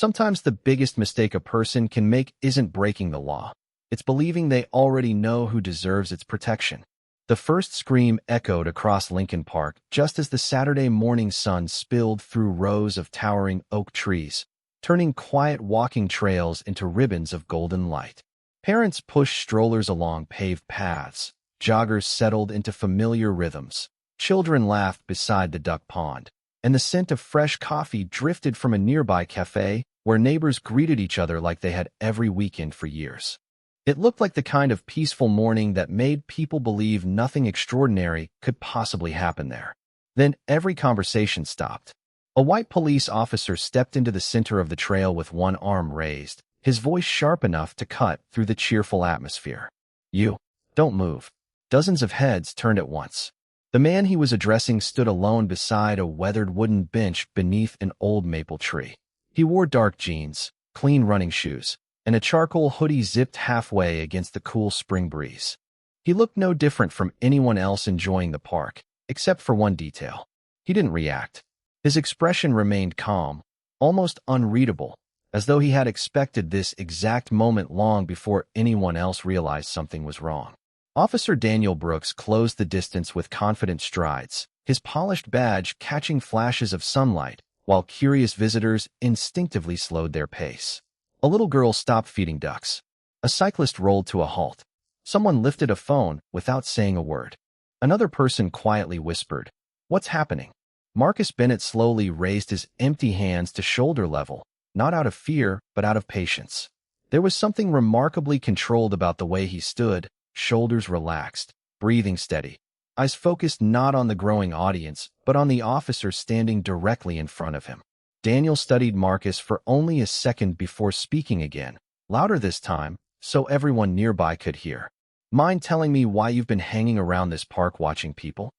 Sometimes the biggest mistake a person can make isn't breaking the law. It's believing they already know who deserves its protection. The first scream echoed across Lincoln Park just as the Saturday morning sun spilled through rows of towering oak trees, turning quiet walking trails into ribbons of golden light. Parents pushed strollers along paved paths. Joggers settled into familiar rhythms. Children laughed beside the duck pond, and the scent of fresh coffee drifted from a nearby cafe where neighbors greeted each other like they had every weekend for years. It looked like the kind of peaceful morning that made people believe nothing extraordinary could possibly happen there. Then every conversation stopped. A white police officer stepped into the center of the trail with one arm raised, his voice sharp enough to cut through the cheerful atmosphere. "You, don't move." Dozens of heads turned at once. The man he was addressing stood alone beside a weathered wooden bench beneath an old maple tree. He wore dark jeans, clean running shoes, and a charcoal hoodie zipped halfway against the cool spring breeze. He looked no different from anyone else enjoying the park, except for one detail. He didn't react. His expression remained calm, almost unreadable, as though he had expected this exact moment long before anyone else realized something was wrong. Officer Daniel Brooks closed the distance with confident strides, his polished badge catching flashes of sunlight, while curious visitors instinctively slowed their pace. A little girl stopped feeding ducks. A cyclist rolled to a halt. Someone lifted a phone without saying a word. Another person quietly whispered, "What's happening?" Marcus Bennett slowly raised his empty hands to shoulder level, not out of fear, but out of patience. There was something remarkably controlled about the way he stood, shoulders relaxed, breathing steady, eyes focused not on the growing audience, but on the officer standing directly in front of him. Daniel studied Marcus for only a second before speaking again, louder this time, so everyone nearby could hear. "Mind telling me why you've been hanging around this park watching people?"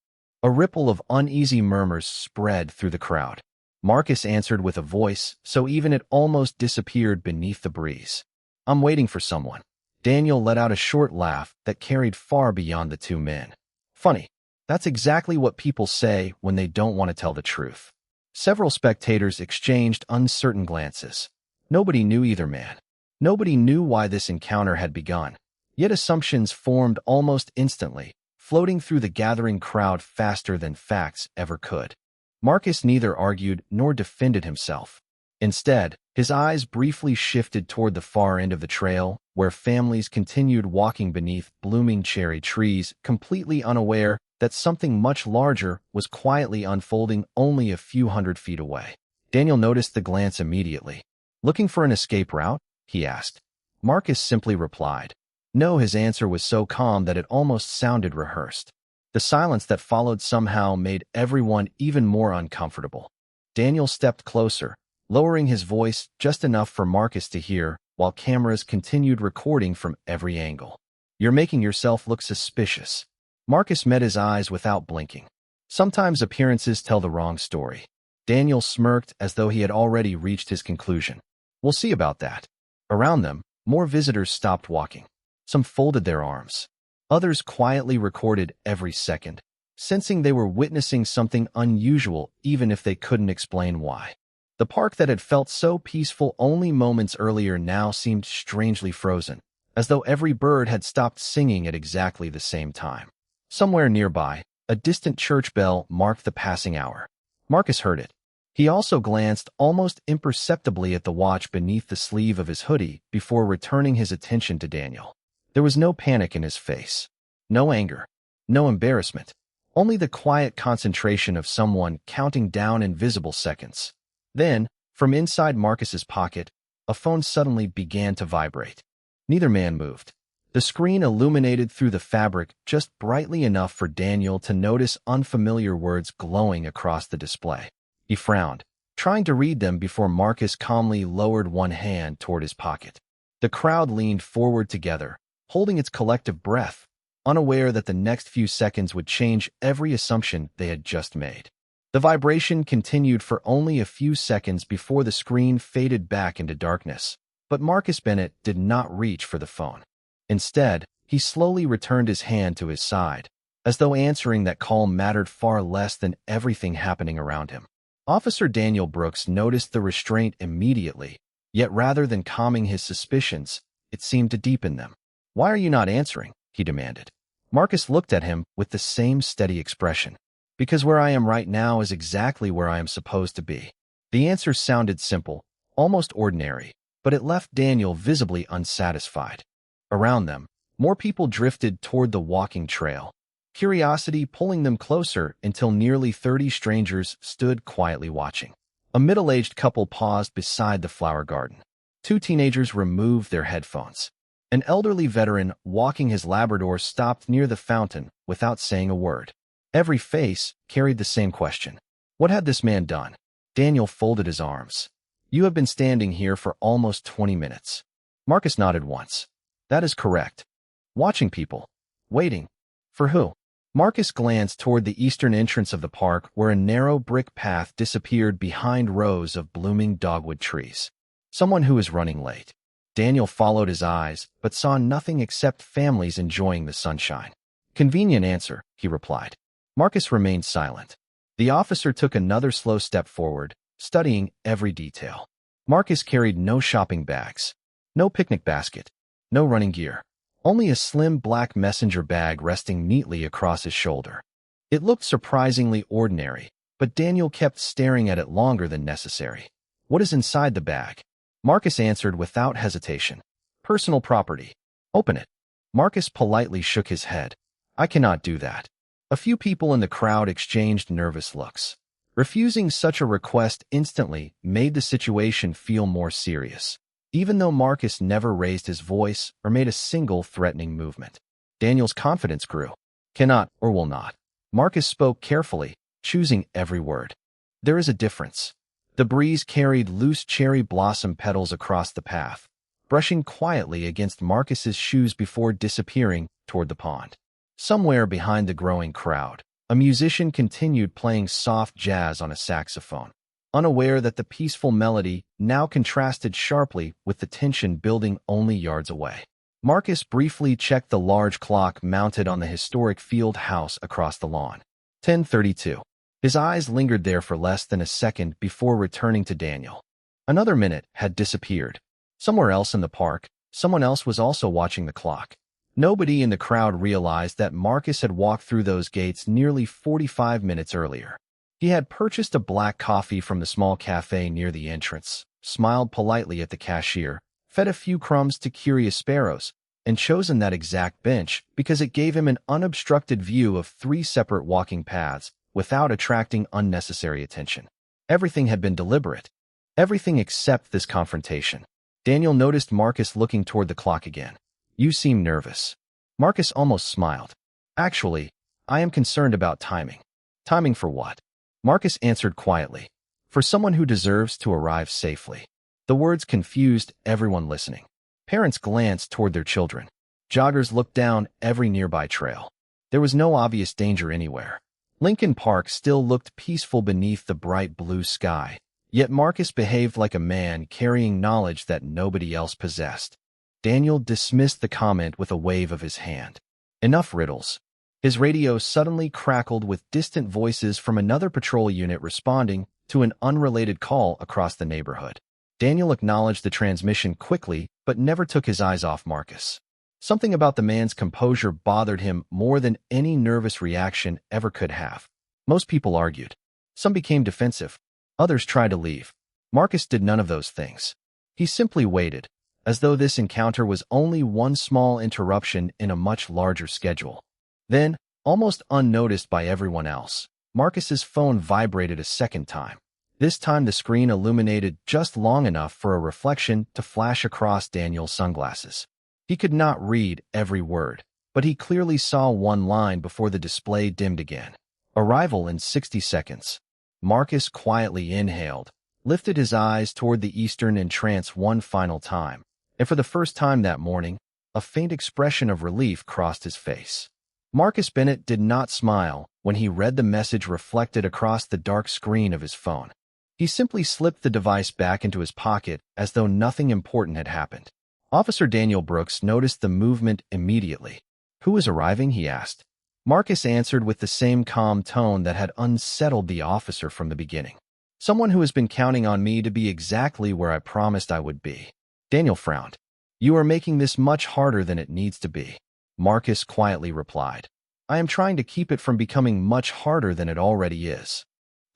A ripple of uneasy murmurs spread through the crowd. Marcus answered with a voice so even it almost disappeared beneath the breeze. "I'm waiting for someone." Daniel let out a short laugh that carried far beyond the two men. "Funny. That's exactly what people say when they don't want to tell the truth." Several spectators exchanged uncertain glances. Nobody knew either man. Nobody knew why this encounter had begun. Yet assumptions formed almost instantly, floating through the gathering crowd faster than facts ever could. Marcus neither argued nor defended himself. Instead, his eyes briefly shifted toward the far end of the trail, where families continued walking beneath blooming cherry trees, completely unaware that something much larger was quietly unfolding only a few hundred feet away. Daniel noticed the glance immediately. "Looking for an escape route?" he asked. Marcus simply replied. No, his answer was so calm that it almost sounded rehearsed. The silence that followed somehow made everyone even more uncomfortable. Daniel stepped closer, lowering his voice just enough for Marcus to hear, while cameras continued recording from every angle. "You're making yourself look suspicious." Marcus met his eyes without blinking. Sometimes appearances tell the wrong story. Daniel smirked as though he had already reached his conclusion. "We'll see about that." Around them, more visitors stopped walking. Some folded their arms. Others quietly recorded every second, sensing they were witnessing something unusual even if they couldn't explain why. The park that had felt so peaceful only moments earlier now seemed strangely frozen, as though every bird had stopped singing at exactly the same time. Somewhere nearby, a distant church bell marked the passing hour. Marcus heard it. He also glanced almost imperceptibly at the watch beneath the sleeve of his hoodie before returning his attention to Daniel. There was no panic in his face, no anger, no embarrassment, only the quiet concentration of someone counting down invisible seconds. Then, from inside Marcus's pocket, a phone suddenly began to vibrate. Neither man moved. The screen illuminated through the fabric just brightly enough for Daniel to notice unfamiliar words glowing across the display. He frowned, trying to read them before Marcus calmly lowered one hand toward his pocket. The crowd leaned forward together, holding its collective breath, unaware that the next few seconds would change every assumption they had just made. The vibration continued for only a few seconds before the screen faded back into darkness, but Marcus Bennett did not reach for the phone. Instead, he slowly returned his hand to his side, as though answering that call mattered far less than everything happening around him. Officer Daniel Brooks noticed the restraint immediately, Yet rather than calming his suspicions, it seemed to deepen them. "Why are you not answering?" he demanded. Marcus looked at him with the same steady expression. "Because where I am right now is exactly where I am supposed to be." The answer sounded simple, almost ordinary, but it left Daniel visibly unsatisfied. Around them, more people drifted toward the walking trail, curiosity pulling them closer until nearly 30 strangers stood quietly watching. A middle-aged couple paused beside the flower garden. Two teenagers removed their headphones. An elderly veteran walking his Labrador stopped near the fountain without saying a word. Every face carried the same question. What had this man done? Daniel folded his arms. "You have been standing here for almost 20 minutes. Marcus nodded once. "That is correct. Watching people. Waiting. For who?" Marcus glanced toward the eastern entrance of the park where a narrow brick path disappeared behind rows of blooming dogwood trees. Someone who was running late. Daniel followed his eyes, but saw nothing except families enjoying the sunshine. "Convenient answer," he replied. Marcus remained silent. The officer took another slow step forward, studying every detail. Marcus carried no shopping bags, no picnic basket, no running gear. Only a slim black messenger bag resting neatly across his shoulder. It looked surprisingly ordinary, but Daniel kept staring at it longer than necessary. "What is inside the bag?" Marcus answered without hesitation. "Personal property. Open it." Marcus politely shook his head. "I cannot do that." A few people in the crowd exchanged nervous looks. Refusing such a request instantly made the situation feel more serious, even though Marcus never raised his voice or made a single threatening movement. Daniel's confidence grew. "Cannot or will not." Marcus spoke carefully, choosing every word. "There is a difference." The breeze carried loose cherry blossom petals across the path, brushing quietly against Marcus's shoes before disappearing toward the pond. Somewhere behind the growing crowd, a musician continued playing soft jazz on a saxophone, unaware that the peaceful melody now contrasted sharply with the tension building only yards away. Marcus briefly checked the large clock mounted on the historic field house across the lawn. 10:32. His eyes lingered there for less than a second before returning to Daniel. Another minute had disappeared. Somewhere else in the park, someone else was also watching the clock. Nobody in the crowd realized that Marcus had walked through those gates nearly 45 minutes earlier. He had purchased a black coffee from the small cafe near the entrance, smiled politely at the cashier, fed a few crumbs to curious sparrows, and chosen that exact bench because it gave him an unobstructed view of 3 separate walking paths without attracting unnecessary attention. Everything had been deliberate. Everything except this confrontation. Daniel noticed Marcus looking toward the clock again. "You seem nervous." Marcus almost smiled. "Actually, I am concerned about timing." "Timing for what?" Marcus answered quietly. "For someone who deserves to arrive safely." The words confused everyone listening. Parents glanced toward their children. Joggers looked down every nearby trail. There was no obvious danger anywhere. Lincoln Park still looked peaceful beneath the bright blue sky, yet Marcus behaved like a man carrying knowledge that nobody else possessed. Daniel dismissed the comment with a wave of his hand. Enough riddles. His radio suddenly crackled with distant voices from another patrol unit responding to an unrelated call across the neighborhood. Daniel acknowledged the transmission quickly, but never took his eyes off Marcus. Something about the man's composure bothered him more than any nervous reaction ever could have. Most people argued. Some became defensive. Others tried to leave. Marcus did none of those things. He simply waited, as though this encounter was only one small interruption in a much larger schedule. Then, almost unnoticed by everyone else, Marcus's phone vibrated a second time. This time the screen illuminated just long enough for a reflection to flash across Daniel's sunglasses. He could not read every word, but he clearly saw one line before the display dimmed again. "Arrival in 60 seconds. Marcus quietly inhaled, lifted his eyes toward the eastern entrance one final time, and for the first time that morning, a faint expression of relief crossed his face. Marcus Bennett did not smile when he read the message reflected across the dark screen of his phone. He simply slipped the device back into his pocket as though nothing important had happened. Officer Daniel Brooks noticed the movement immediately. "Who is arriving?" he asked. Marcus answered with the same calm tone that had unsettled the officer from the beginning. Someone who has been counting on me to be exactly where I promised I would be. Daniel frowned. You are making this much harder than it needs to be. Marcus quietly replied. I am trying to keep it from becoming much harder than it already is.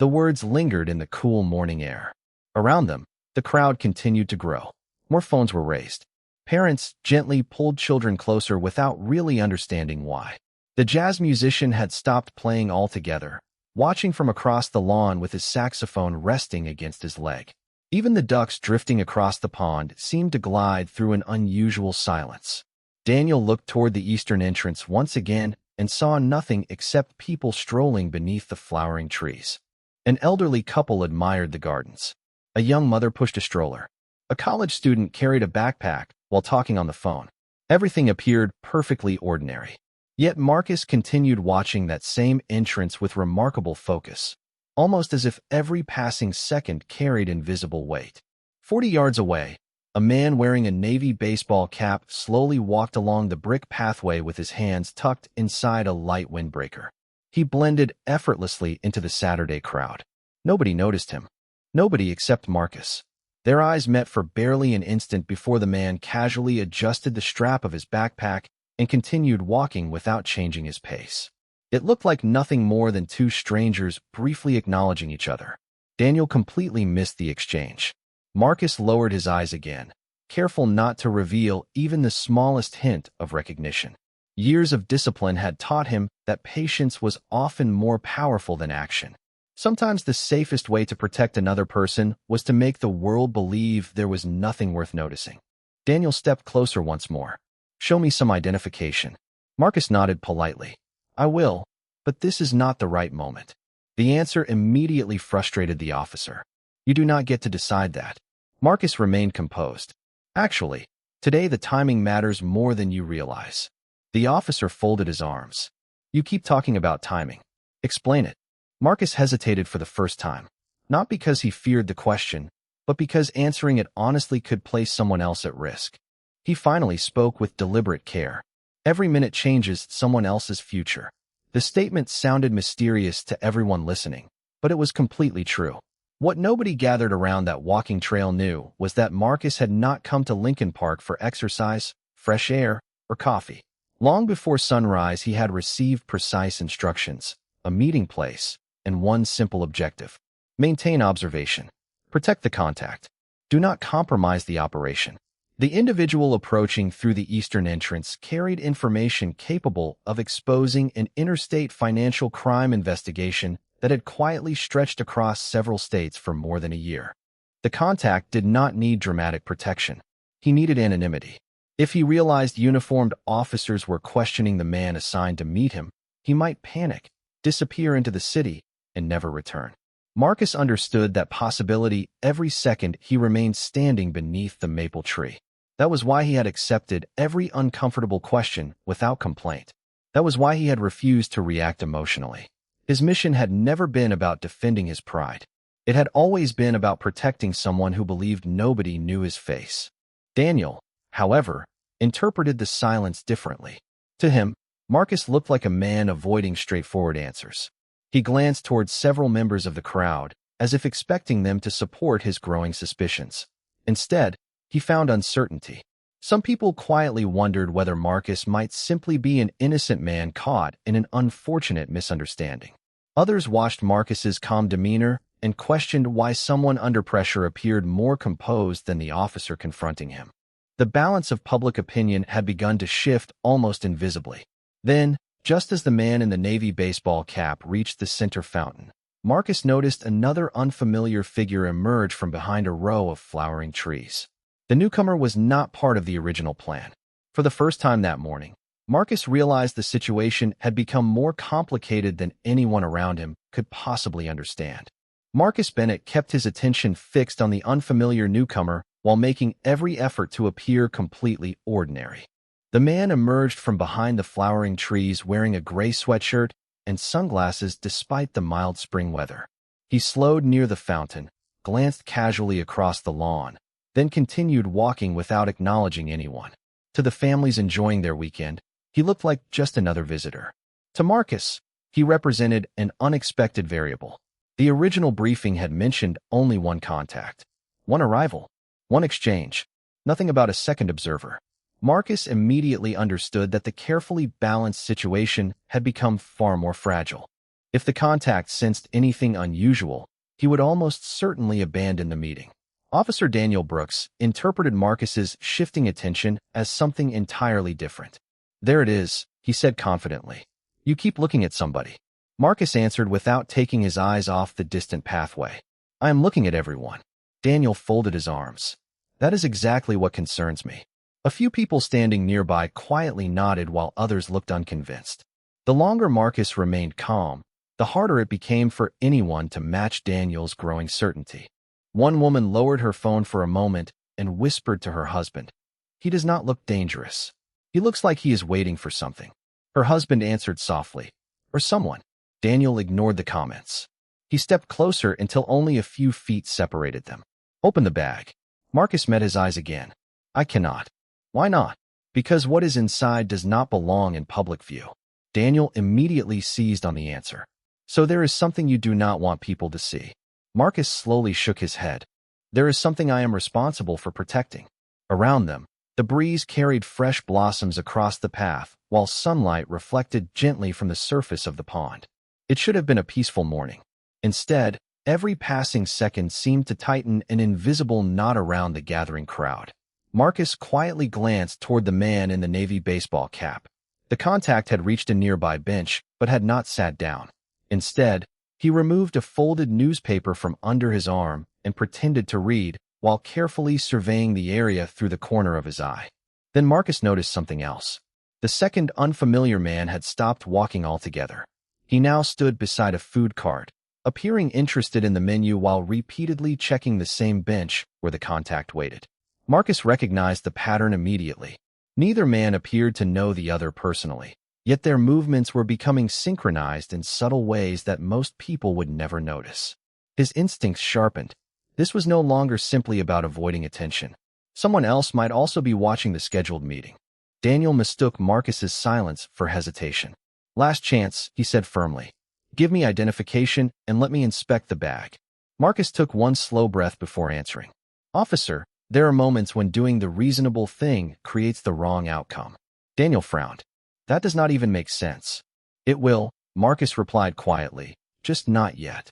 The words lingered in the cool morning air. Around them, the crowd continued to grow. More phones were raised. Parents gently pulled children closer without really understanding why. The jazz musician had stopped playing altogether, watching from across the lawn with his saxophone resting against his leg. Even the ducks drifting across the pond seemed to glide through an unusual silence. Daniel looked toward the eastern entrance once again and saw nothing except people strolling beneath the flowering trees. An elderly couple admired the gardens. A young mother pushed a stroller. A college student carried a backpack while talking on the phone. Everything appeared perfectly ordinary. Yet Marcus continued watching that same entrance with remarkable focus, almost as if every passing second carried invisible weight. 40 yards away, a man wearing a navy baseball cap slowly walked along the brick pathway with his hands tucked inside a light windbreaker. He blended effortlessly into the Saturday crowd. Nobody noticed him. Nobody except Marcus. Their eyes met for barely an instant before the man casually adjusted the strap of his backpack and continued walking without changing his pace. It looked like nothing more than two strangers briefly acknowledging each other. Daniel completely missed the exchange. Marcus lowered his eyes again, careful not to reveal even the smallest hint of recognition. Years of discipline had taught him that patience was often more powerful than action. Sometimes the safest way to protect another person was to make the world believe there was nothing worth noticing. Daniel stepped closer once more. Show me some identification. Marcus nodded politely. I will, but this is not the right moment. The answer immediately frustrated the officer. You do not get to decide that. Marcus remained composed. Actually, today the timing matters more than you realize. The officer folded his arms. You keep talking about timing. Explain it. Marcus hesitated for the first time, not because he feared the question, but because answering it honestly could place someone else at risk. He finally spoke with deliberate care. Every minute changes someone else's future. The statement sounded mysterious to everyone listening, but it was completely true. What nobody gathered around that walking trail knew was that Marcus had not come to Lincoln Park for exercise, fresh air, or coffee. Long before sunrise, he had received precise instructions, a meeting place, and one simple objective. Maintain observation. Protect the contact. Do not compromise the operation. The individual approaching through the eastern entrance carried information capable of exposing an interstate financial crime investigation that had quietly stretched across several states for more than a year. The contact did not need dramatic protection. He needed anonymity. If he realized uniformed officers were questioning the man assigned to meet him, he might panic, disappear into the city, and never return. Marcus understood that possibility every second he remained standing beneath the maple tree. That was why he had accepted every uncomfortable question without complaint. That was why he had refused to react emotionally. His mission had never been about defending his pride. It had always been about protecting someone who believed nobody knew his face. Daniel, however, interpreted the silence differently. To him, Marcus looked like a man avoiding straightforward answers. He glanced towards several members of the crowd, as if expecting them to support his growing suspicions. Instead, he found uncertainty. Some people quietly wondered whether Marcus might simply be an innocent man caught in an unfortunate misunderstanding. Others watched Marcus's calm demeanor and questioned why someone under pressure appeared more composed than the officer confronting him. The balance of public opinion had begun to shift almost invisibly. Then, just as the man in the navy baseball cap reached the center fountain, Marcus noticed another unfamiliar figure emerge from behind a row of flowering trees. The newcomer was not part of the original plan. For the first time that morning, Marcus realized the situation had become more complicated than anyone around him could possibly understand. Marcus Bennett kept his attention fixed on the unfamiliar newcomer while making every effort to appear completely ordinary. The man emerged from behind the flowering trees wearing a gray sweatshirt and sunglasses despite the mild spring weather. He slowed near the fountain, glanced casually across the lawn, then continued walking without acknowledging anyone. To the families enjoying their weekend, he looked like just another visitor. To Marcus, he represented an unexpected variable. The original briefing had mentioned only one contact, one arrival, one exchange, nothing about a second observer. Marcus immediately understood that the carefully balanced situation had become far more fragile. If the contact sensed anything unusual, he would almost certainly abandon the meeting. Officer Daniel Brooks interpreted Marcus's shifting attention as something entirely different. "There it is," he said confidently. "You keep looking at somebody." Marcus answered without taking his eyes off the distant pathway. "I am looking at everyone." Daniel folded his arms. "That is exactly what concerns me." A few people standing nearby quietly nodded while others looked unconvinced. The longer Marcus remained calm, the harder it became for anyone to match Daniel's growing certainty. One woman lowered her phone for a moment and whispered to her husband, "He does not look dangerous. He looks like he is waiting for something." Her husband answered softly, "Or someone." Daniel ignored the comments. He stepped closer until only a few feet separated them. "Open the bag." Marcus met his eyes again. "I cannot." "Why not?" "Because what is inside does not belong in public view." Daniel immediately seized on the answer. "So there is something you do not want people to see." Marcus slowly shook his head. "There is something I am responsible for protecting." Around them, the breeze carried fresh blossoms across the path, while sunlight reflected gently from the surface of the pond. It should have been a peaceful morning. Instead, every passing second seemed to tighten an invisible knot around the gathering crowd. Marcus quietly glanced toward the man in the navy baseball cap. The contact had reached a nearby bench, but had not sat down. Instead, he removed a folded newspaper from under his arm and pretended to read, while carefully surveying the area through the corner of his eye. Then Marcus noticed something else. The second unfamiliar man had stopped walking altogether. He now stood beside a food cart, appearing interested in the menu while repeatedly checking the same bench where the contact waited. Marcus recognized the pattern immediately. Neither man appeared to know the other personally, yet their movements were becoming synchronized in subtle ways that most people would never notice. His instincts sharpened. This was no longer simply about avoiding attention. Someone else might also be watching the scheduled meeting. Daniel mistook Marcus's silence for hesitation. "Last chance," he said firmly. "Give me identification and let me inspect the bag." Marcus took one slow breath before answering. "Officer, there are moments when doing the reasonable thing creates the wrong outcome." Daniel frowned. "That does not even make sense." "It will," Marcus replied quietly, "just not yet."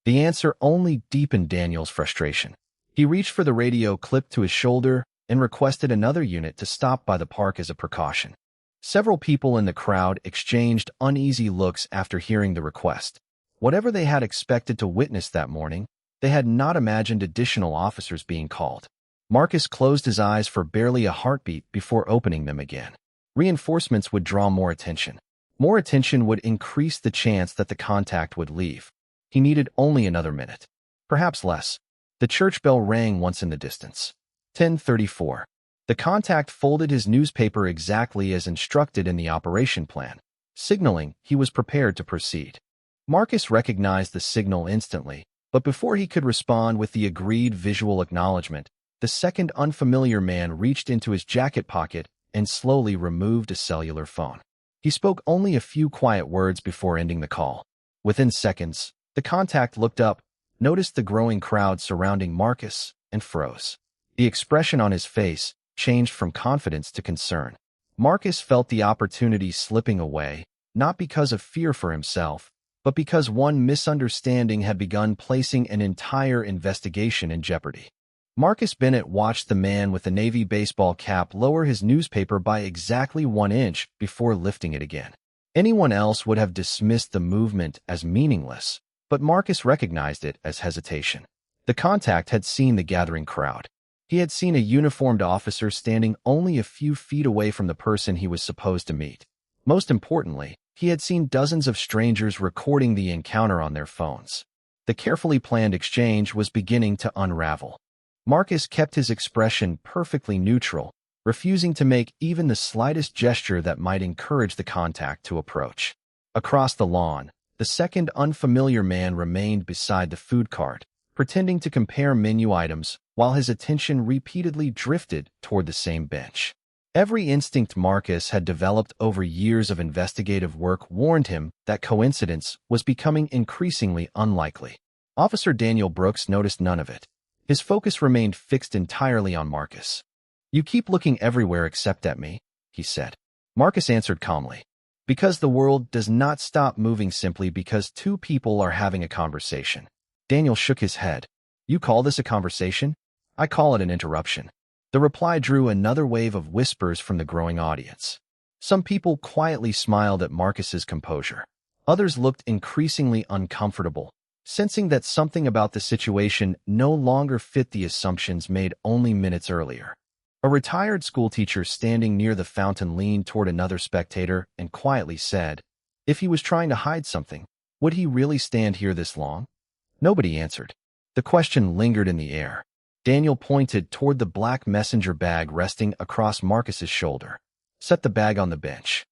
The answer only deepened Daniel's frustration. He reached for the radio clipped to his shoulder and requested another unit to stop by the park as a precaution. Several people in the crowd exchanged uneasy looks after hearing the request. Whatever they had expected to witness that morning, they had not imagined additional officers being called. Marcus closed his eyes for barely a heartbeat before opening them again. Reinforcements would draw more attention. More attention would increase the chance that the contact would leave. He needed only another minute. Perhaps less. The church bell rang once in the distance. 10:34. The contact folded his newspaper exactly as instructed in the operation plan, signaling he was prepared to proceed. Marcus recognized the signal instantly, but before he could respond with the agreed visual acknowledgement, the second unfamiliar man reached into his jacket pocket and slowly removed a cellular phone. He spoke only a few quiet words before ending the call. Within seconds, the contact looked up, noticed the growing crowd surrounding Marcus, and froze. The expression on his face changed from confidence to concern. Marcus felt the opportunity slipping away, not because of fear for himself, but because one misunderstanding had begun placing an entire investigation in jeopardy. Marcus Bennett watched the man with the navy baseball cap lower his newspaper by exactly 1 inch before lifting it again. Anyone else would have dismissed the movement as meaningless, but Marcus recognized it as hesitation. The contact had seen the gathering crowd. He had seen a uniformed officer standing only a few feet away from the person he was supposed to meet. Most importantly, he had seen dozens of strangers recording the encounter on their phones. The carefully planned exchange was beginning to unravel. Marcus kept his expression perfectly neutral, refusing to make even the slightest gesture that might encourage the contact to approach. Across the lawn, the second unfamiliar man remained beside the food cart, pretending to compare menu items while his attention repeatedly drifted toward the same bench. Every instinct Marcus had developed over years of investigative work warned him that coincidence was becoming increasingly unlikely. Officer Daniel Brooks noticed none of it. His focus remained fixed entirely on Marcus. "You keep looking everywhere except at me," he said. Marcus answered calmly. "Because the world does not stop moving simply because two people are having a conversation." Daniel shook his head. "You call this a conversation? I call it an interruption." The reply drew another wave of whispers from the growing audience. Some people quietly smiled at Marcus's composure. Others looked increasingly uncomfortable, sensing that something about the situation no longer fit the assumptions made only minutes earlier. A retired schoolteacher standing near the fountain leaned toward another spectator and quietly said, "If he was trying to hide something, would he really stand here this long?" Nobody answered. The question lingered in the air. Daniel pointed toward the black messenger bag resting across Marcus's shoulder. "Set the bag on the bench."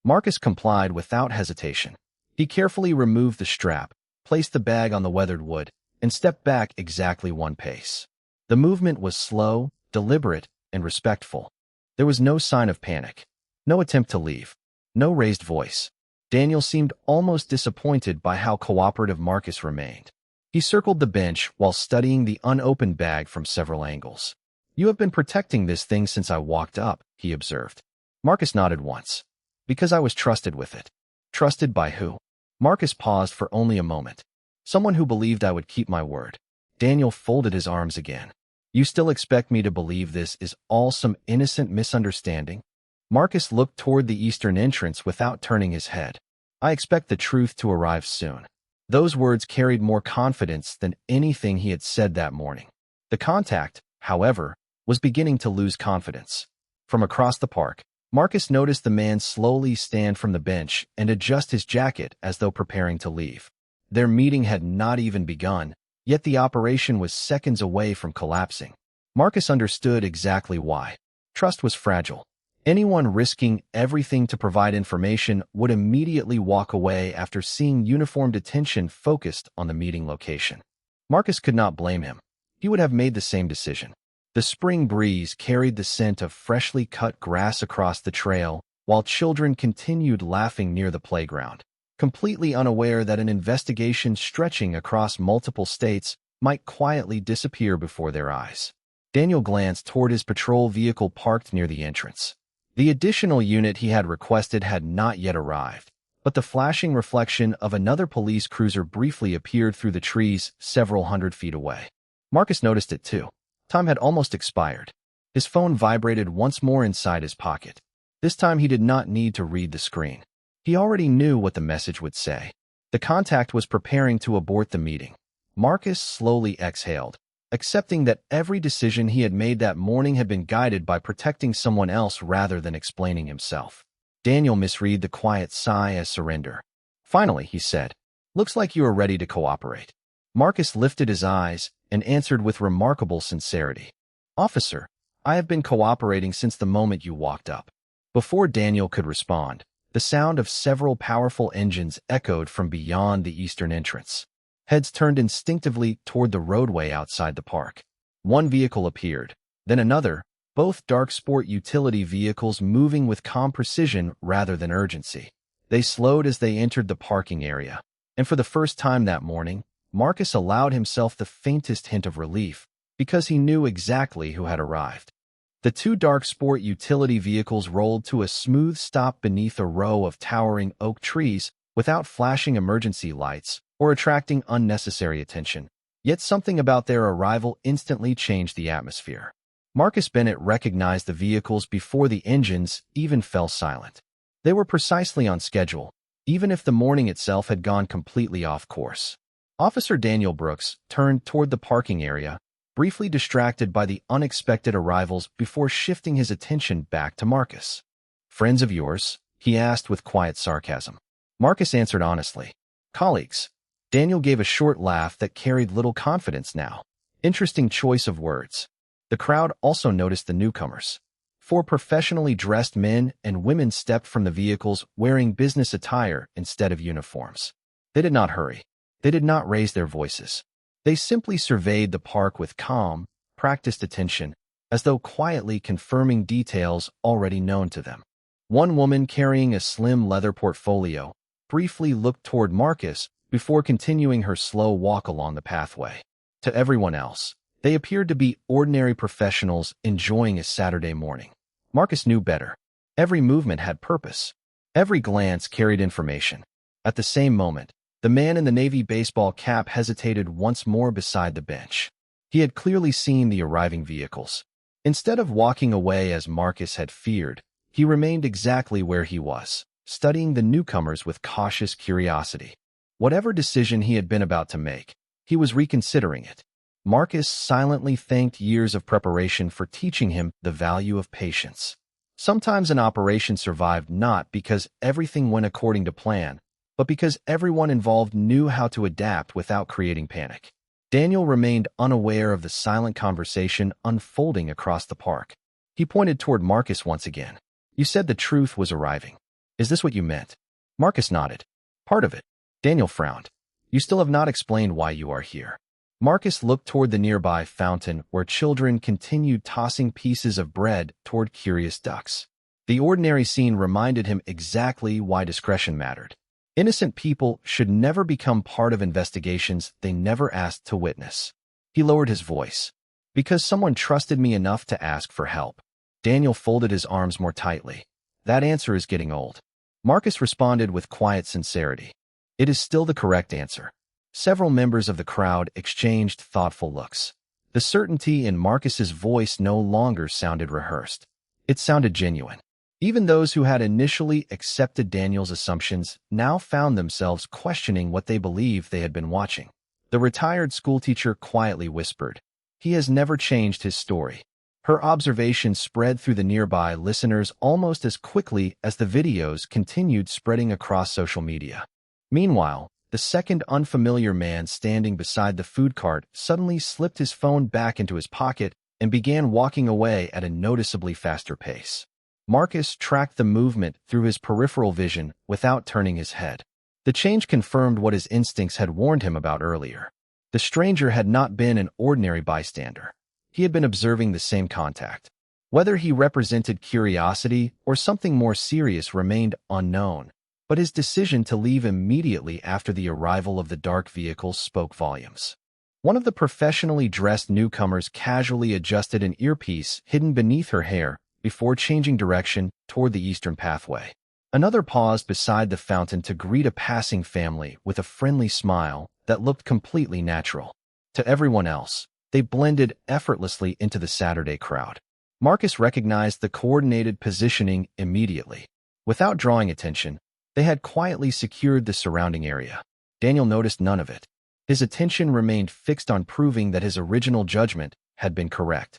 Marcus complied without hesitation. He carefully removed the strap, placed the bag on the weathered wood, and stepped back exactly one pace. The movement was slow, deliberate, and respectful. There was no sign of panic, no attempt to leave, no raised voice. Daniel seemed almost disappointed by how cooperative Marcus remained. He circled the bench while studying the unopened bag from several angles. "You have been protecting this thing since I walked up," he observed. Marcus nodded once. "Because I was trusted with it." "Trusted by who?" Marcus paused for only a moment. "Someone who believed I would keep my word." Daniel folded his arms again. "You still expect me to believe this is all some innocent misunderstanding?" Marcus looked toward the eastern entrance without turning his head. "I expect the truth to arrive soon." Those words carried more confidence than anything he had said that morning. The contact, however, was beginning to lose confidence. From across the park, Marcus noticed the man slowly stand from the bench and adjust his jacket as though preparing to leave. Their meeting had not even begun, yet the operation was seconds away from collapsing. Marcus understood exactly why. Trust was fragile. Anyone risking everything to provide information would immediately walk away after seeing uniformed attention focused on the meeting location. Marcus could not blame him. He would have made the same decision. The spring breeze carried the scent of freshly cut grass across the trail, while children continued laughing near the playground, completely unaware that an investigation stretching across multiple states might quietly disappear before their eyes. Daniel glanced toward his patrol vehicle parked near the entrance. The additional unit he had requested had not yet arrived, but the flashing reflection of another police cruiser briefly appeared through the trees several hundred feet away. Marcus noticed it too. Time had almost expired. His phone vibrated once more inside his pocket. This time he did not need to read the screen. He already knew what the message would say. The contact was preparing to abort the meeting. Marcus slowly exhaled, accepting that every decision he had made that morning had been guided by protecting someone else rather than explaining himself. Daniel misread the quiet sigh as surrender. "Finally," he said, "looks like you are ready to cooperate." Marcus lifted his eyes and answered with remarkable sincerity. "Officer, I have been cooperating since the moment you walked up." Before Daniel could respond, the sound of several powerful engines echoed from beyond the eastern entrance. Heads turned instinctively toward the roadway outside the park. One vehicle appeared, then another, both dark sport utility vehicles moving with calm precision rather than urgency. They slowed as they entered the parking area, and for the first time that morning, Marcus allowed himself the faintest hint of relief, because he knew exactly who had arrived. The two dark sport utility vehicles rolled to a smooth stop beneath a row of towering oak trees without flashing emergency lights or attracting unnecessary attention. Yet something about their arrival instantly changed the atmosphere. Marcus Bennett recognized the vehicles before the engines even fell silent. They were precisely on schedule, even if the morning itself had gone completely off course. Officer Daniel Brooks turned toward the parking area, briefly distracted by the unexpected arrivals before shifting his attention back to Marcus. "Friends of yours?" he asked with quiet sarcasm. Marcus answered honestly. "Colleagues." Daniel gave a short laugh that carried little confidence now. Interesting choice of words. The crowd also noticed the newcomers. 4 professionally dressed men and women stepped from the vehicles wearing business attire instead of uniforms. They did not hurry. They did not raise their voices. They simply surveyed the park with calm, practiced attention, as though quietly confirming details already known to them. One woman carrying a slim leather portfolio briefly looked toward Marcus before continuing her slow walk along the pathway. To everyone else, they appeared to be ordinary professionals enjoying a Saturday morning. Marcus knew better. Every movement had purpose. Every glance carried information. At the same moment, the man in the navy baseball cap hesitated once more beside the bench. He had clearly seen the arriving vehicles. Instead of walking away as Marcus had feared, he remained exactly where he was, studying the newcomers with cautious curiosity. Whatever decision he had been about to make, he was reconsidering it. Marcus silently thanked years of preparation for teaching him the value of patience. Sometimes an operation survived not because everything went according to plan, but because everyone involved knew how to adapt without creating panic. Daniel remained unaware of the silent conversation unfolding across the park. He pointed toward Marcus once again. "You said the truth was arriving. Is this what you meant?" Marcus nodded. "Part of it." Daniel frowned. "You still have not explained why you are here." Marcus looked toward the nearby fountain where children continued tossing pieces of bread toward curious ducks. The ordinary scene reminded him exactly why discretion mattered. Innocent people should never become part of investigations they never asked to witness. He lowered his voice. "Because someone trusted me enough to ask for help." Daniel folded his arms more tightly. "That answer is getting old." Marcus responded with quiet sincerity. "It is still the correct answer." Several members of the crowd exchanged thoughtful looks. The certainty in Marcus's voice no longer sounded rehearsed. It sounded genuine. Even those who had initially accepted Daniel's assumptions now found themselves questioning what they believed they had been watching. The retired schoolteacher quietly whispered, "He has never changed his story." Her observation spread through the nearby listeners almost as quickly as the videos continued spreading across social media. Meanwhile, the second unfamiliar man standing beside the food cart suddenly slipped his phone back into his pocket and began walking away at a noticeably faster pace. Marcus tracked the movement through his peripheral vision without turning his head. The change confirmed what his instincts had warned him about earlier. The stranger had not been an ordinary bystander. He had been observing the same contact. Whether he represented curiosity or something more serious remained unknown, but his decision to leave immediately after the arrival of the dark vehicles spoke volumes. One of the professionally dressed newcomers casually adjusted an earpiece hidden beneath her hair before changing direction toward the eastern pathway. Another paused beside the fountain to greet a passing family with a friendly smile that looked completely natural. To everyone else, they blended effortlessly into the Saturday crowd. Marcus recognized the coordinated positioning immediately. Without drawing attention, they had quietly secured the surrounding area. Daniel noticed none of it. His attention remained fixed on proving that his original judgment had been correct.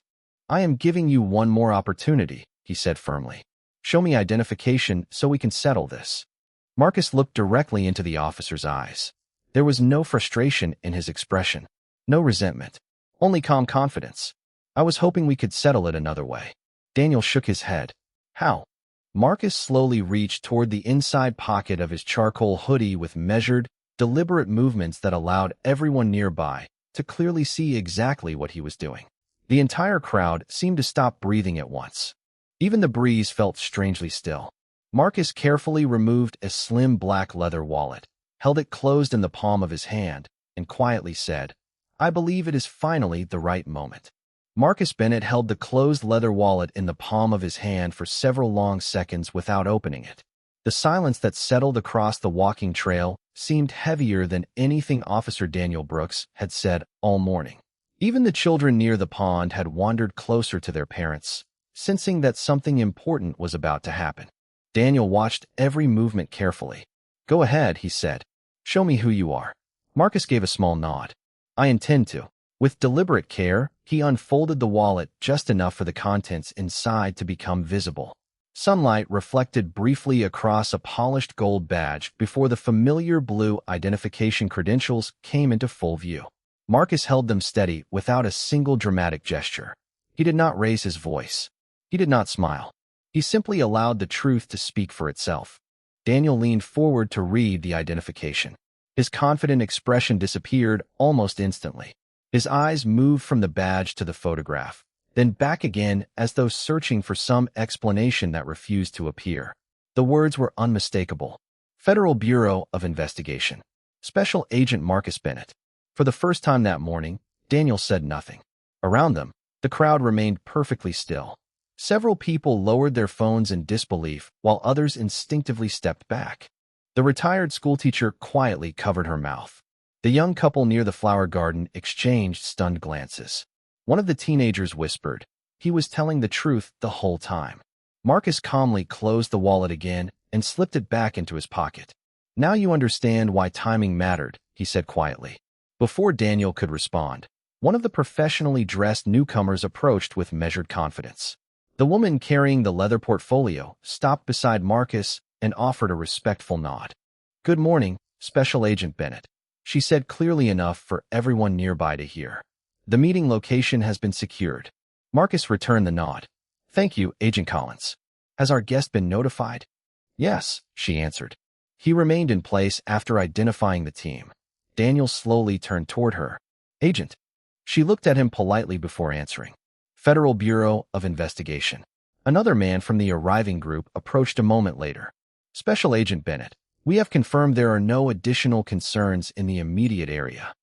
"I am giving you one more opportunity," he said firmly. "Show me identification so we can settle this." Marcus looked directly into the officer's eyes. There was no frustration in his expression, no resentment, only calm confidence. "I was hoping we could settle it another way." Daniel shook his head. "How?" Marcus slowly reached toward the inside pocket of his charcoal hoodie with measured, deliberate movements that allowed everyone nearby to clearly see exactly what he was doing. The entire crowd seemed to stop breathing at once. Even the breeze felt strangely still. Marcus carefully removed a slim black leather wallet, held it closed in the palm of his hand, and quietly said, "I believe it is finally the right moment." Marcus Bennett held the closed leather wallet in the palm of his hand for several long seconds without opening it. The silence that settled across the walking trail seemed heavier than anything Officer Daniel Brooks had said all morning. Even the children near the pond had wandered closer to their parents, sensing that something important was about to happen. Daniel watched every movement carefully. "Go ahead," he said. "Show me who you are." Marcus gave a small nod. "I intend to." With deliberate care, he unfolded the wallet just enough for the contents inside to become visible. Sunlight reflected briefly across a polished gold badge before the familiar blue identification credentials came into full view. Marcus held them steady without a single dramatic gesture. He did not raise his voice. He did not smile. He simply allowed the truth to speak for itself. Daniel leaned forward to read the identification. His confident expression disappeared almost instantly. His eyes moved from the badge to the photograph, then back again as though searching for some explanation that refused to appear. The words were unmistakable. Federal Bureau of Investigation. Special Agent Marcus Bennett. For the first time that morning, Daniel said nothing. Around them, the crowd remained perfectly still. Several people lowered their phones in disbelief, while others instinctively stepped back. The retired schoolteacher quietly covered her mouth. The young couple near the flower garden exchanged stunned glances. One of the teenagers whispered, "He was telling the truth the whole time." Marcus calmly closed the wallet again and slipped it back into his pocket. "Now you understand why timing mattered," he said quietly. Before Daniel could respond, one of the professionally dressed newcomers approached with measured confidence. The woman carrying the leather portfolio stopped beside Marcus and offered a respectful nod. "Good morning, Special Agent Bennett," she said clearly enough for everyone nearby to hear. "The meeting location has been secured." Marcus returned the nod. "Thank you, Agent Collins. Has our guest been notified?" "Yes," she answered. He remained in place after identifying the team. Daniel slowly turned toward her. "Agent." She looked at him politely before answering. "Federal Bureau of Investigation." Another man from the arriving group approached a moment later. "Special Agent Bennett, we have confirmed there are no additional concerns in the immediate area."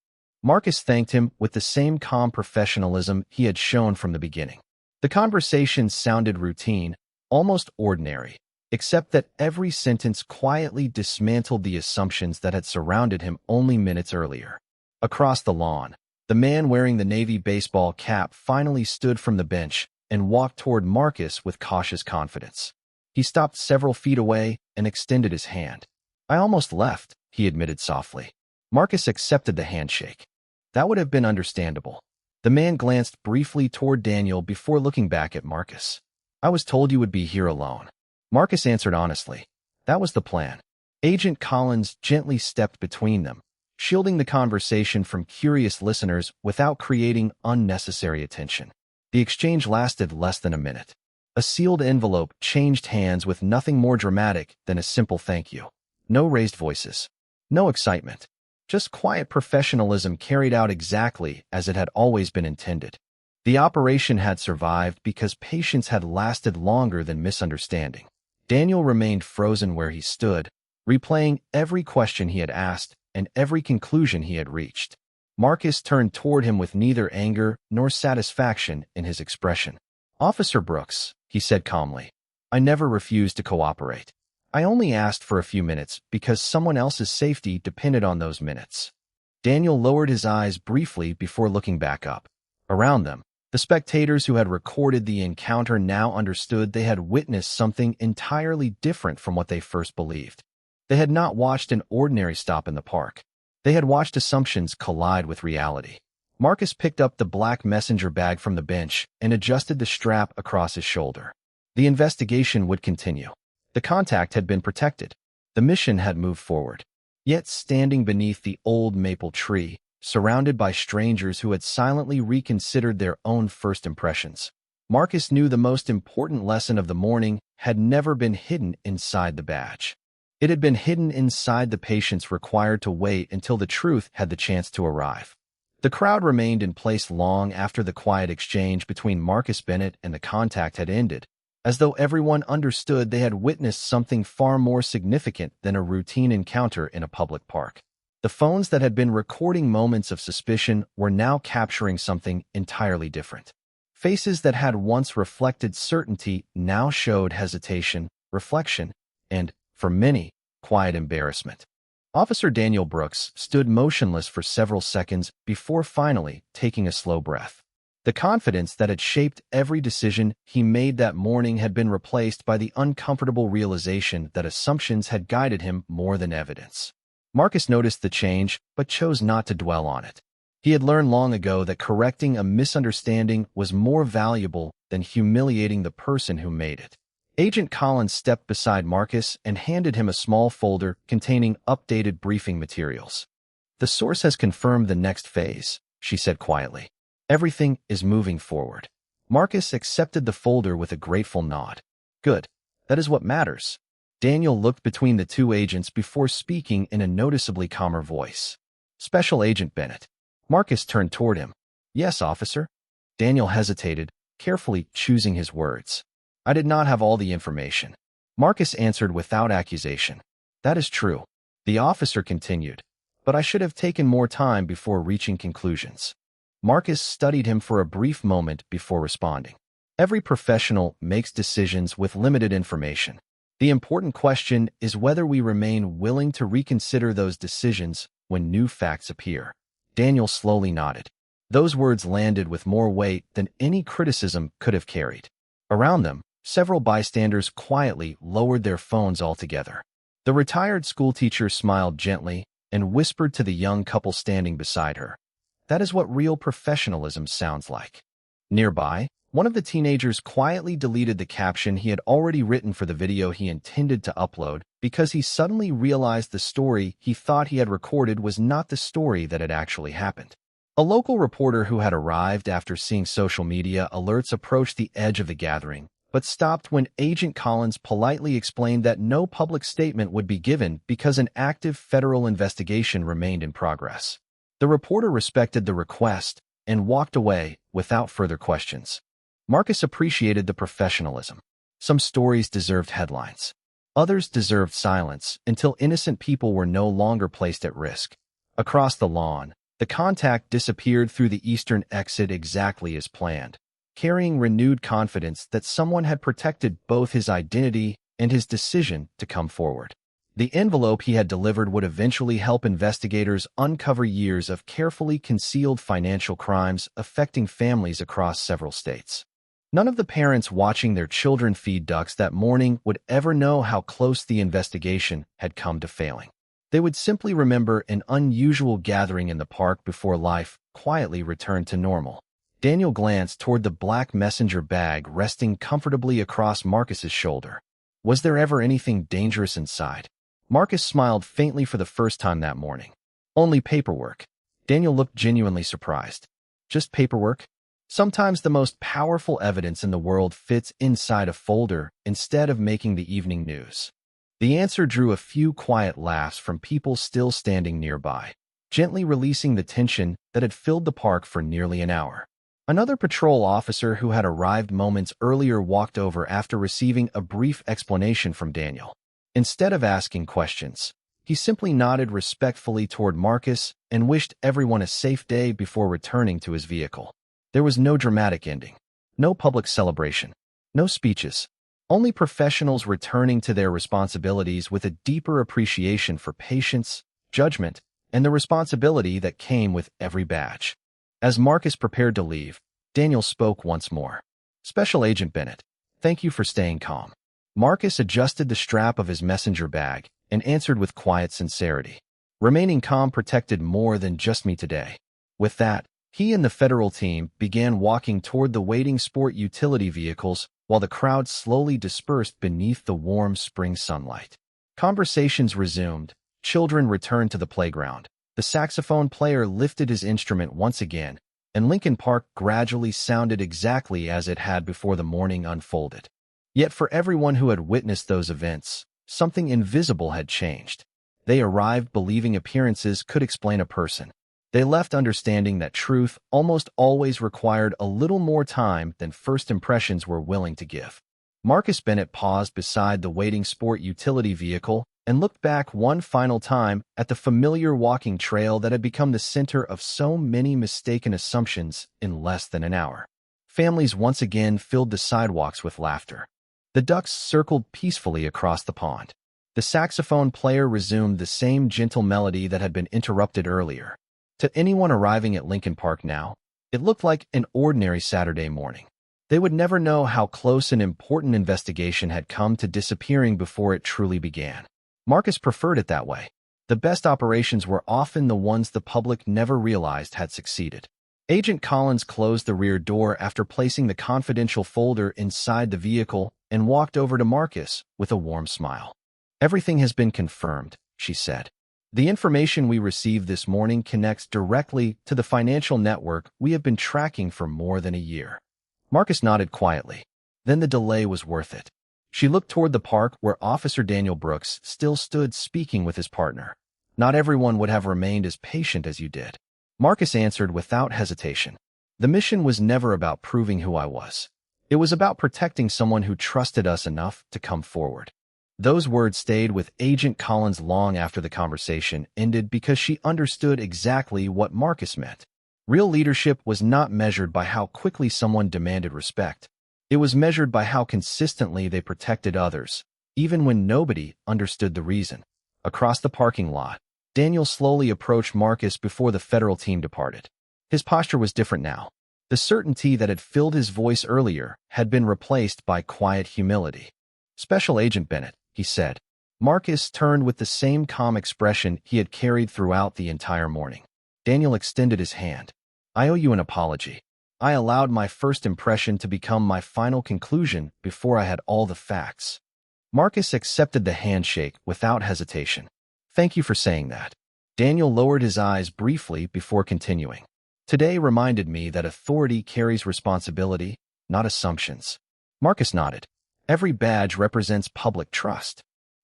Marcus thanked him with the same calm professionalism he had shown from the beginning. The conversation sounded routine, almost ordinary, except that every sentence quietly dismantled the assumptions that had surrounded him only minutes earlier. Across the lawn, the man wearing the navy baseball cap finally stood from the bench and walked toward Marcus with cautious confidence. He stopped several feet away and extended his hand. "I almost left," he admitted softly. Marcus accepted the handshake. That would have been understandable. The man glanced briefly toward Daniel before looking back at Marcus. "I was told you would be here alone." Marcus answered honestly. That was the plan. Agent Collins gently stepped between them, shielding the conversation from curious listeners without creating unnecessary attention. The exchange lasted less than a minute. A sealed envelope changed hands with nothing more dramatic than a simple thank you. No raised voices. No excitement. Just quiet professionalism carried out exactly as it had always been intended. The operation had survived because patience had lasted longer than misunderstanding. Daniel remained frozen where he stood, replaying every question he had asked and every conclusion he had reached. Marcus turned toward him with neither anger nor satisfaction in his expression. "Officer Brooks," he said calmly, "I never refused to cooperate. I only asked for a few minutes because someone else's safety depended on those minutes." Daniel lowered his eyes briefly before looking back up. Around them, the spectators who had recorded the encounter now understood they had witnessed something entirely different from what they first believed. They had not watched an ordinary stop in the park. They had watched assumptions collide with reality. Marcus picked up the black messenger bag from the bench and adjusted the strap across his shoulder. The investigation would continue. The contact had been protected. The mission had moved forward. Yet standing beneath the old maple tree, surrounded by strangers who had silently reconsidered their own first impressions, Marcus knew the most important lesson of the morning had never been hidden inside the badge. It had been hidden inside the patience required to wait until the truth had the chance to arrive. The crowd remained in place long after the quiet exchange between Marcus Bennett and the contact had ended, as though everyone understood they had witnessed something far more significant than a routine encounter in a public park. The phones that had been recording moments of suspicion were now capturing something entirely different. Faces that had once reflected certainty now showed hesitation, reflection, and, for many, quiet embarrassment. Officer Daniel Brooks stood motionless for several seconds before finally taking a slow breath. The confidence that had shaped every decision he made that morning had been replaced by the uncomfortable realization that assumptions had guided him more than evidence. Marcus noticed the change, but chose not to dwell on it. He had learned long ago that correcting a misunderstanding was more valuable than humiliating the person who made it. Agent Collins stepped beside Marcus and handed him a small folder containing updated briefing materials. "The source has confirmed the next phase," she said quietly. "Everything is moving forward." Marcus accepted the folder with a grateful nod. "Good. That is what matters." Daniel looked between the two agents before speaking in a noticeably calmer voice. "Special Agent Bennett." Marcus turned toward him. "Yes, officer." Daniel hesitated, carefully choosing his words. "I did not have all the information." Marcus answered without accusation. "That is true." The officer continued. but I should have taken more time before reaching conclusions. Marcus studied him for a brief moment before responding. Every professional makes decisions with limited information. The important question is whether we remain willing to reconsider those decisions when new facts appear. Daniel slowly nodded. Those words landed with more weight than any criticism could have carried. Around them, several bystanders quietly lowered their phones altogether. The retired schoolteacher smiled gently and whispered to the young couple standing beside her. That is what real professionalism sounds like. Nearby, one of the teenagers quietly deleted the caption he had already written for the video he intended to upload because he suddenly realized the story he thought he had recorded was not the story that had actually happened. A local reporter who had arrived after seeing social media alerts approached the edge of the gathering, but stopped when Agent Collins politely explained that no public statement would be given because an active federal investigation remained in progress. The reporter respected the request and walked away without further questions. Marcus appreciated the professionalism. Some stories deserved headlines. Others deserved silence until innocent people were no longer placed at risk. Across the lawn, the contact disappeared through the eastern exit exactly as planned, carrying renewed confidence that someone had protected both his identity and his decision to come forward. The envelope he had delivered would eventually help investigators uncover years of carefully concealed financial crimes affecting families across several states. None of the parents watching their children feed ducks that morning would ever know how close the investigation had come to failing. They would simply remember an unusual gathering in the park before life quietly returned to normal. Daniel glanced toward the black messenger bag resting comfortably across Marcus's shoulder. Was there ever anything dangerous inside? Marcus smiled faintly for the first time that morning. Only paperwork. Daniel looked genuinely surprised. Just paperwork? Sometimes the most powerful evidence in the world fits inside a folder instead of making the evening news. The answer drew a few quiet laughs from people still standing nearby, gently releasing the tension that had filled the park for nearly an hour. Another patrol officer who had arrived moments earlier walked over after receiving a brief explanation from Daniel. Instead of asking questions, he simply nodded respectfully toward Marcus and wished everyone a safe day before returning to his vehicle. There was no dramatic ending, no public celebration, no speeches, only professionals returning to their responsibilities with a deeper appreciation for patience, judgment, and the responsibility that came with every badge. As Marcus prepared to leave, Daniel spoke once more. Special Agent Bennett, thank you for staying calm. Marcus adjusted the strap of his messenger bag and answered with quiet sincerity. Remaining calm protected more than just me today. With that, he and the federal team began walking toward the waiting sport utility vehicles while the crowd slowly dispersed beneath the warm spring sunlight. Conversations resumed. Children returned to the playground. The saxophone player lifted his instrument once again, and Lincoln Park gradually sounded exactly as it had before the morning unfolded. Yet for everyone who had witnessed those events, something invisible had changed. They arrived believing appearances could explain a person. They left understanding that truth almost always required a little more time than first impressions were willing to give. Marcus Bennett paused beside the waiting sport utility vehicle and looked back one final time at the familiar walking trail that had become the center of so many mistaken assumptions in less than an hour. Families once again filled the sidewalks with laughter. The ducks circled peacefully across the pond. The saxophone player resumed the same gentle melody that had been interrupted earlier. To anyone arriving at Lincoln Park now, it looked like an ordinary Saturday morning. They would never know how close an important investigation had come to disappearing before it truly began. Marcus preferred it that way. The best operations were often the ones the public never realized had succeeded. Agent Collins closed the rear door after placing the confidential folder inside the vehicle and walked over to Marcus with a warm smile. Everything has been confirmed, she said. The information we received this morning connects directly to the financial network we have been tracking for more than a year. Marcus nodded quietly. Then the delay was worth it. She looked toward the park where Officer Daniel Brooks still stood speaking with his partner. Not everyone would have remained as patient as you did. Marcus answered without hesitation. The mission was never about proving who I was. It was about protecting someone who trusted us enough to come forward. Those words stayed with Agent Collins long after the conversation ended because she understood exactly what Marcus meant. Real leadership was not measured by how quickly someone demanded respect. It was measured by how consistently they protected others, even when nobody understood the reason. Across the parking lot, Daniel slowly approached Marcus before the federal team departed. His posture was different now. The certainty that had filled his voice earlier had been replaced by quiet humility. "Special Agent Bennett," he said. Marcus turned with the same calm expression he had carried throughout the entire morning. Daniel extended his hand. "I owe you an apology. I allowed my first impression to become my final conclusion before I had all the facts." Marcus accepted the handshake without hesitation. "Thank you for saying that." Daniel lowered his eyes briefly before continuing. "Today reminded me that authority carries responsibility, not assumptions." Marcus nodded. "Every badge represents public trust.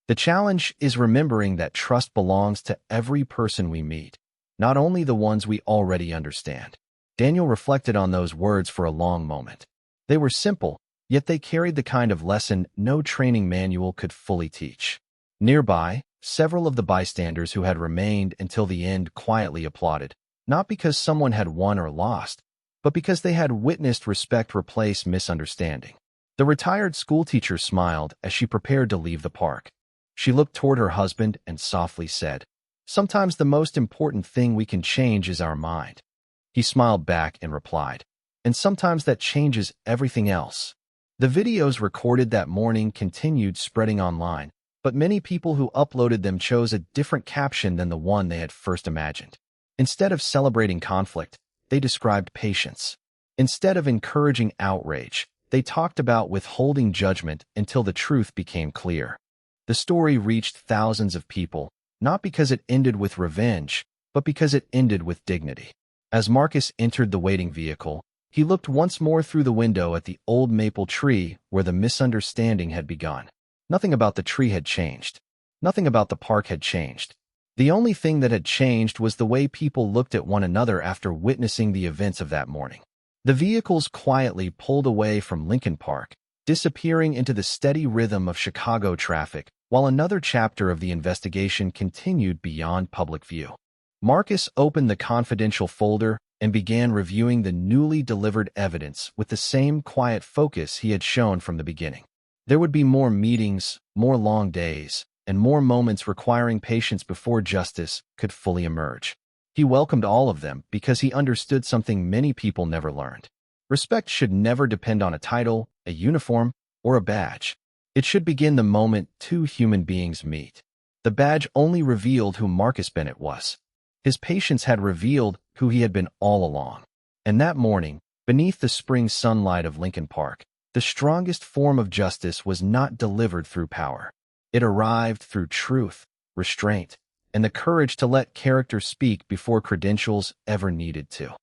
The challenge is remembering that trust belongs to every person we meet, not only the ones we already understand." Daniel reflected on those words for a long moment. They were simple, yet they carried the kind of lesson no training manual could fully teach. Nearby, several of the bystanders who had remained until the end quietly applauded, not because someone had won or lost, but because they had witnessed respect replace misunderstanding. The retired schoolteacher smiled as she prepared to leave the park. She looked toward her husband and softly said, "Sometimes the most important thing we can change is our mind." He smiled back and replied, "And sometimes that changes everything else." The videos recorded that morning continued spreading online, but many people who uploaded them chose a different caption than the one they had first imagined. Instead of celebrating conflict, they described patience. Instead of encouraging outrage, they talked about withholding judgment until the truth became clear. The story reached thousands of people, not because it ended with revenge, but because it ended with dignity. As Marcus entered the waiting vehicle, he looked once more through the window at the old maple tree where the misunderstanding had begun. Nothing about the tree had changed. Nothing about the park had changed. The only thing that had changed was the way people looked at one another after witnessing the events of that morning. The vehicles quietly pulled away from Lincoln Park, disappearing into the steady rhythm of Chicago traffic, while another chapter of the investigation continued beyond public view. Marcus opened the confidential folder and began reviewing the newly delivered evidence with the same quiet focus he had shown from the beginning. There would be more meetings, more long days, and more moments requiring patience before justice could fully emerge. He welcomed all of them because he understood something many people never learned. Respect should never depend on a title, a uniform, or a badge. It should begin the moment two human beings meet. The badge only revealed who Marcus Bennett was. His patience had revealed who he had been all along. And that morning, beneath the spring sunlight of Lincoln Park, the strongest form of justice was not delivered through power. It arrived through truth, restraint, and the courage to let character speak before credentials ever needed to.